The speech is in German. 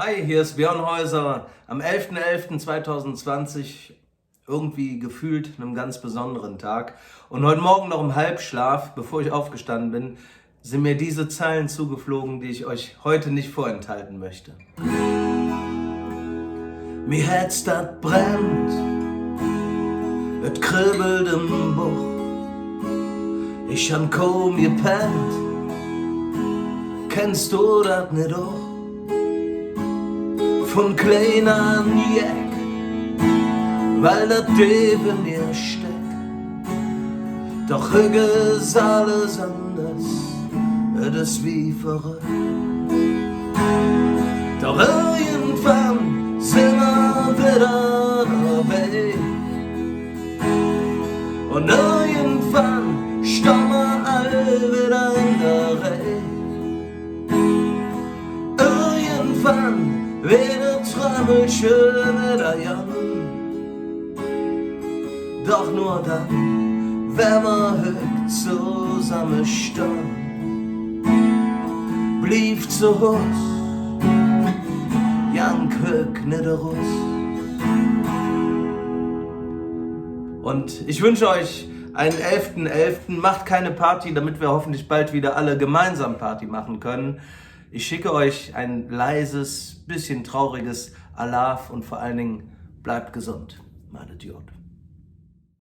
Hi, hier ist Björn Häuser. Am 11.11.2020, irgendwie gefühlt einem ganz besonderen Tag. Und heute Morgen noch im Halbschlaf, bevor ich aufgestanden bin, sind mir diese Zeilen zugeflogen, die ich euch heute nicht vorenthalten möchte. Mi Herz dat brennt, et kribbelt im Buch. Ich han kaum gepennt, kennst du dat nicht auch? Von klein an Jack, weil das Leben dir steckt. Doch heute ist alles anders, es ist wie verrückt. Doch irgendwann sind wir wieder dabei. Und irgendwann stehen wir alle wieder in der Reihe. Irgendwann wieder Träume schön wieder jung. Doch nur dann, wenn wir heute zusammen stehen, blieb zu Hus, Jan Köck nicht Russ. Und ich wünsche euch einen 11.11. Macht keine Party, damit wir hoffentlich bald wieder alle gemeinsam Party machen können. Ich schicke euch ein leises, bisschen trauriges Alaf und vor allen Dingen bleibt gesund. Meine Idiot.